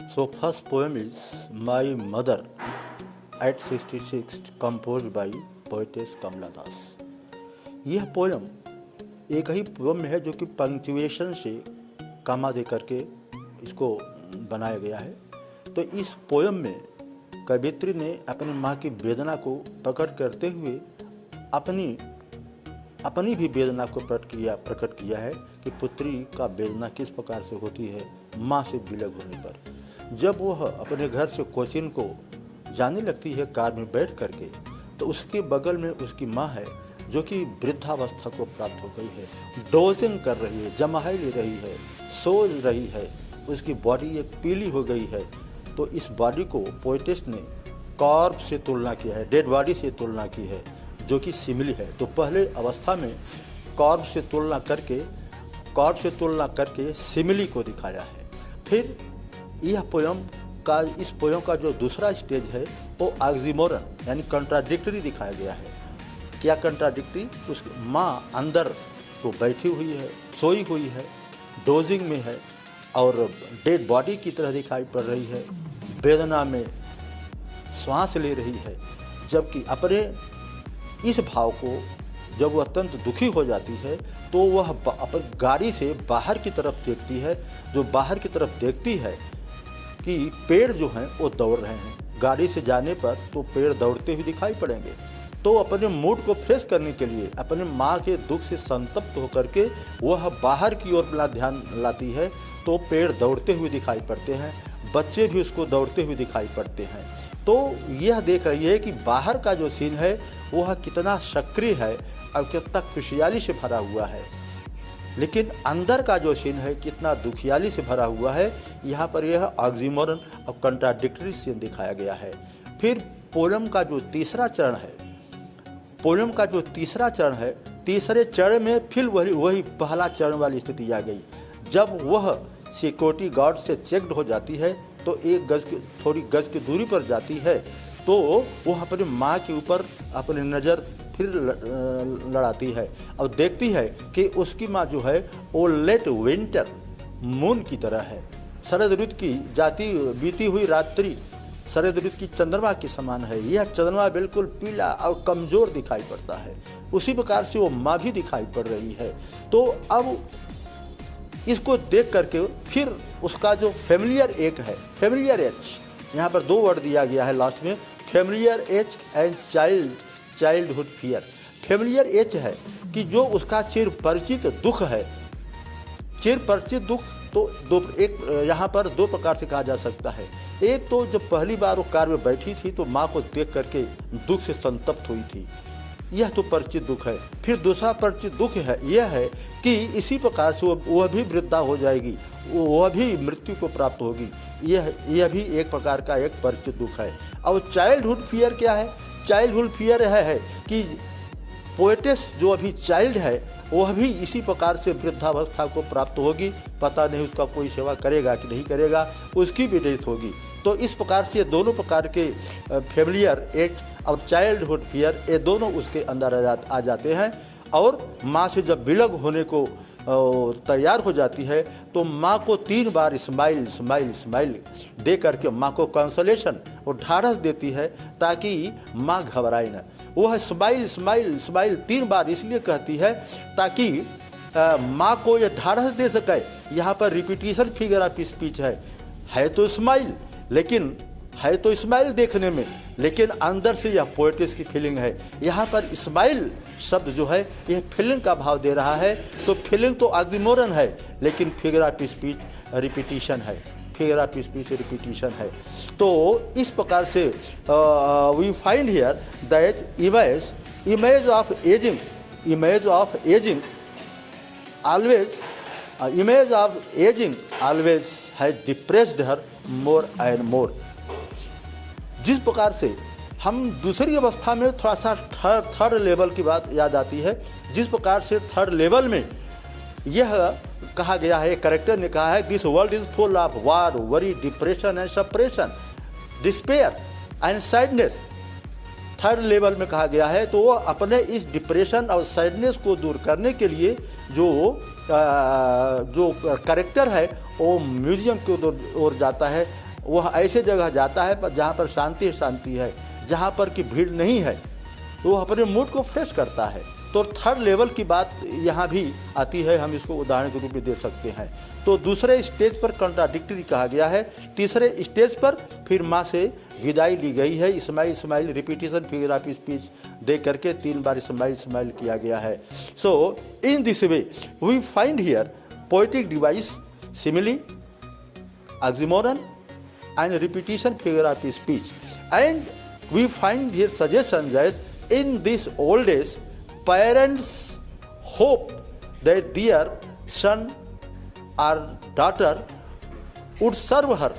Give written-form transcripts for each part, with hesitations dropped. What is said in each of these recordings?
So first poem is My Mother at 66 composed by poetess Kamala Das। यह poem एक ही poem है जो कि पंक्चुएशन से कामा दे करके इसको बनाया गया है। तो इस पोयम में कवियत्री ने अपनी माँ की वेदना को प्रकट करते हुए अपनी भी वेदना को प्रकट किया है कि पुत्री का वेदना किस प्रकार से होती है माँ से विलग होने पर। जब वह अपने घर से कोचिन को जाने लगती है कार में बैठ करके, तो उसके बगल में उसकी माँ है जो कि वृद्धावस्था को प्राप्त हो गई है, डोजिंग कर रही है, जमाई ले रही है, सो रही है, उसकी बॉडी एक पीली हो गई है। तो इस बॉडी को पोएटिस ने कॉर्प्स से तुलना किया है, डेड बॉडी से तुलना की है, जो कि सिमिली है। तो पहले अवस्था में कॉर्प्स से तुलना करके सिमिली को दिखाया है। फिर इस पोयम का जो दूसरा स्टेज है वो ऑक्सीमोरन यानी कंट्राडिक्टरी दिखाया गया है। क्या कंट्राडिक्टरी? उस माँ अंदर तो बैठी हुई है, सोई हुई है, डोजिंग में है और डेड बॉडी की तरह दिखाई पड़ रही है, वेदना में श्वास ले रही है। जबकि अपने इस भाव को जब वह अत्यंत दुखी हो जाती है तो वह अपन गाड़ी से बाहर की तरफ देखती है, जो बाहर की तरफ देखती है कि पेड़ जो हैं वो दौड़ रहे हैं। गाड़ी से जाने पर तो पेड़ दौड़ते हुए दिखाई पड़ेंगे। तो अपने मूड को फ्रेश करने के लिए अपने माँ के दुख से संतप्त होकर के वह बाहर की ओर अपना ध्यान लाती है, तो पेड़ दौड़ते हुए दिखाई पड़ते हैं, बच्चे भी उसको दौड़ते हुए दिखाई पड़ते हैं। तो यह देख रही है कि बाहर का जो सीन है वह कितना सक्रिय है और कितना खुशहाली से भरा हुआ है, लेकिन अंदर का जो सीन है कितना दुखियाली से भरा हुआ है। यहाँ पर यह ऑक्सीमोरन और कंट्राडिक्टरी सीन दिखाया गया है। फिर पोयम का जो तीसरा चरण है, तीसरे चरण में फिर वही पहला चरण वाली स्थिति आ गई। जब वह सिक्योरिटी गार्ड से चेक्ड हो जाती है तो थोड़ी गज की दूरी पर जाती है, तो वह अपनी माँ के ऊपर अपनी नज़र फिर लड़ाती है और देखती है कि उसकी माँ जो है वो लेट विंटर मून की तरह है। शरद ऋतु की बीती हुई रात्रि शरद ऋतु की चंद्रमा के समान है। यह चंद्रमा बिल्कुल पीला और कमज़ोर दिखाई पड़ता है, उसी प्रकार से वो माँ भी दिखाई पड़ रही है। तो अब इसको देख करके फिर उसका जो फेमिलियर एज है, फेमिलियर एज, यहाँ पर दो वर्ड दिया गया है लास्ट में, familiar age and childhood fear. Familiar age है कि जो उसका चिर परिचित दुख है। चिर परिचित दुख तो यहाँ पर दो प्रकार से कहा जा सकता है। एक तो जब पहली बार वो कार में बैठी थी तो माँ को देख करके दुख से संतप्त हुई थी, यह तो परिचित दुख है। फिर दूसरा परिचित दुख है यह है कि इसी प्रकार से वह भी वृद्धा हो जाएगी, वह भी मृत्यु को प्राप्त होगी। यह भी एक प्रकार का एक परिचित दुख है। और चाइल्डहुड फियर क्या है? चाइल्डहुड फियर है कि पोएटिस जो अभी चाइल्ड है वह भी इसी प्रकार से वृद्धावस्था को प्राप्त होगी। पता नहीं उसका कोई सेवा करेगा कि नहीं करेगा, उसकी भी डेथ होगी। तो इस प्रकार से दोनों प्रकार के फेमिलियर एज और चाइल्डहुड फियर ये दोनों उसके अंदर आ जाते हैं। और माँ से जब विलग होने को तैयार हो जाती है तो माँ को 3 बार स्माइल दे करके माँ को कंसोलेशन और ढाढ़स देती है ताकि माँ घबराए न। वह स्माइल 3 बार इसलिए कहती है ताकि माँ को यह ढाढ़स दे सके। यहाँ पर रिपीटिशन फिगर ऑफ स्पीच है तो स्माइल, लेकिन है तो स्माइल देखने में, लेकिन अंदर से यह पोएटिस की फीलिंग है। यहाँ पर स्माइल शब्द जो है यह फीलिंग का भाव दे रहा है। तो फीलिंग तो ऑक्सीमोरन है, लेकिन फिगर ऑफ स्पीच रिपीटिशन है, फिगर ऑफ स्पीच रिपीटिशन है। तो इस प्रकार से we find here that image of ageing always has depressed her more and more. जिस प्रकार से हम दूसरी अवस्था में थोड़ा सा थर्ड लेवल की बात याद आती है, जिस प्रकार से थर्ड लेवल में यह कहा गया है, कैरेक्टर ने कहा है, this world is full of war, worry, depression and suppression, despair and sadness. Third level में कहा गया है। तो वो अपने इस डिप्रेशन और सैडनेस को दूर करने के लिए जो कैरेक्टर है वो म्यूजियम की ओर जाता है, वह ऐसे जगह जाता है पर जहाँ पर शांति शांति है, जहाँ पर कि भीड़ नहीं है, तो वह अपने मूड को फ्रेश करता है। तो थर्ड लेवल की बात यहाँ भी आती है, हम इसको उदाहरण के रूप में दे सकते हैं। तो दूसरे स्टेज पर कॉन्ट्राडिक्टरी कहा गया है, तीसरे स्टेज पर फिर माँ से विदाई ली गई है। Smile smile repetition figure of speech दे करके 3 बार इस्माइल इस्माइल किया गया है। So in this way we find here poetic device, simile, oxymoron and repetition figure of speech, and we find here suggestion that in these old days parents hope that their son or daughter would serve her,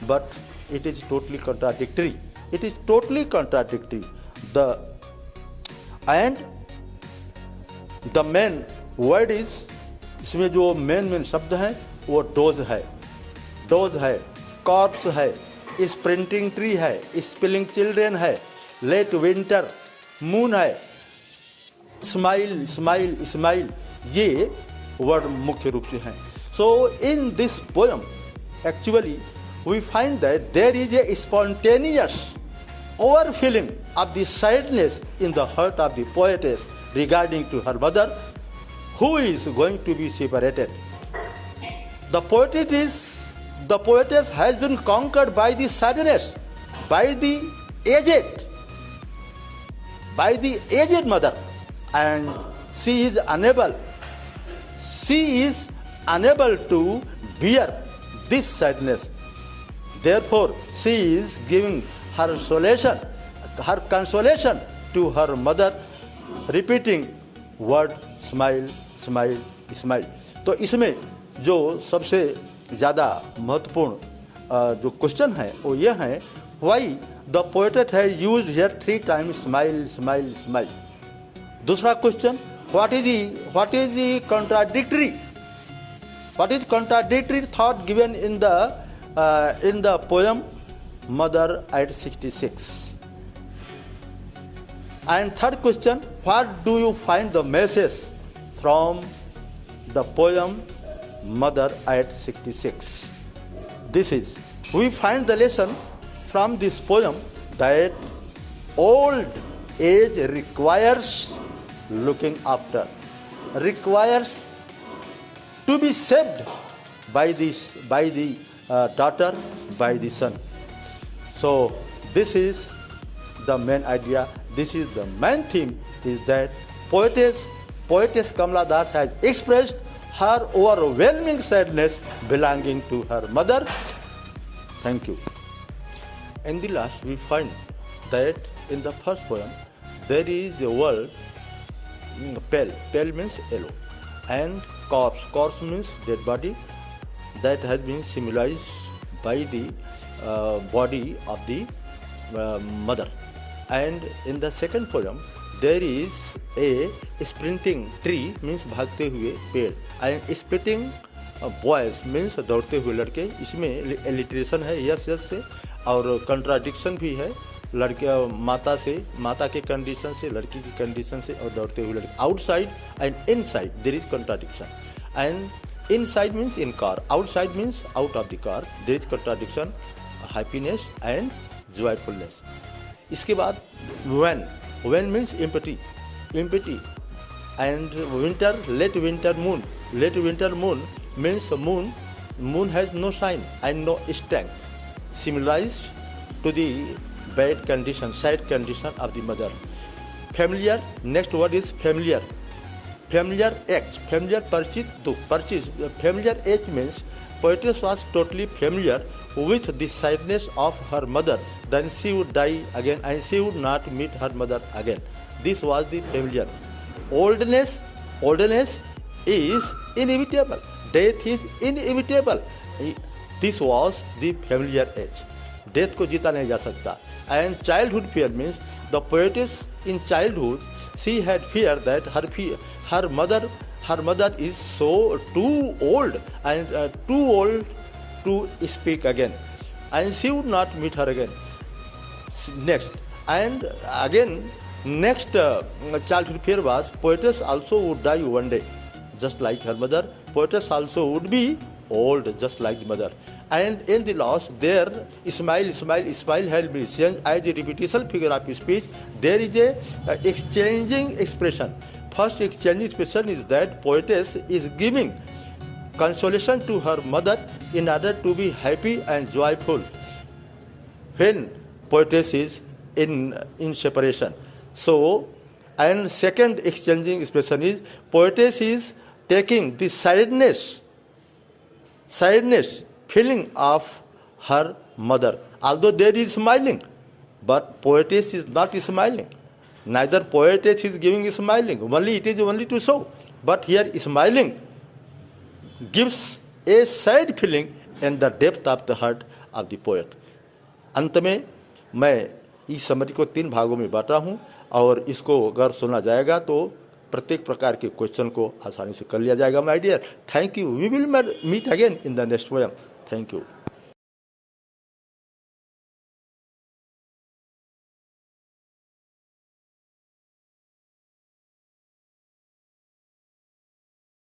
but it is totally contradictory. It is totally contradictory. And the main word is, इसमें जो main शब्द हैं वो dose है, corpse है, sprinting tree है, spilling children है, late winter, moon है, स्माइल स्माइल स्माइल, ये वर्ड मुख्य रूप से हैं। So in this poem actually we find that there is a spontaneous overfilling of the sadness in the heart of the poetess regarding to her mother, who is going to be separated. The poetess has been conquered by the sadness, by the aged mother, and she is unable to bear this sadness. Therefore, she is giving her consolation to her mother, repeating word smile smile smile. तो इसमें जो सबसे ज़्यादा महत्वपूर्ण जो question है वो यह है, वाई द पोएट है use here 3 times smile smile smile. दूसरा question, what is the contradictory thought given in the poem Mother at 66. And third question, what do you find the message from the poem Mother at 66? We find the lesson from this poem that old age requires looking after, requires to be saved by the daughter, by the son. So this is the main idea, this is the main theme, is that poetess Kamala Das has expressed her overwhelming sadness belonging to her mother. Thank you. In the last, we find that in the first poem there is a word pale. Pale means yellow, and corpse. Corpse means dead body that has been symbolized by the body of the mother. And in the second poem there is a sprinting tree, means भागते हुए पेड़, and spitting boys means दौड़ते हुए लड़के. इसमें alliteration है yes से, और कंट्राडिक्शन भी है, लड़के माता के कंडीशन से, लड़की की कंडीशन से, और दौड़ते हुए लड़के. Outside and inside there is contradiction, and inside means in car, outside means out of the car. There is contradiction, happiness and joyfulness. इसके बाद when means empty, and winter, late winter moon means moon has no shine and no strength, symbolized to the bad condition, sad condition of the mother. Familiar, next word is familiar age, familiar purchase. Familiar age means poetess was totally familiar with the sadness of her mother, then she would die again and she would not meet her mother again. This was the familiar. Oldness is inevitable, death is inevitable. This was the familiar age. Death को जीता नहीं जा सकता. And childhood fear means the poetess in childhood, she had fear that her mother is so too old to speak again, and she would not meet her again. Next, and again next childhood fear was poetess also would die one day, just like her mother. Poetess also would be old, just like the mother. and in the last there smile help me change as the repetition figure of speech. There is a exchanging expression. First exchanging expression is that poetess is giving consolation to her mother in order to be happy and joyful when poetess is in separation. So, and second exchanging expression is poetess is taking the sadness feeling of her mother. Although there is smiling, but poetess is not smiling. Neither poetess is giving smiling. Only it is only to show. But here smiling gives a sad feeling in the depth of the heart of the poet. अंत में मैं इस summary को 3 भागों में बांटा हूँ और इसको अगर सुना जाएगा तो प्रत्येक प्रकार के क्वेश्चन को आसानी से कर लिया जाएगा. My dear, thank you. We will meet again in the next poem. Thank you.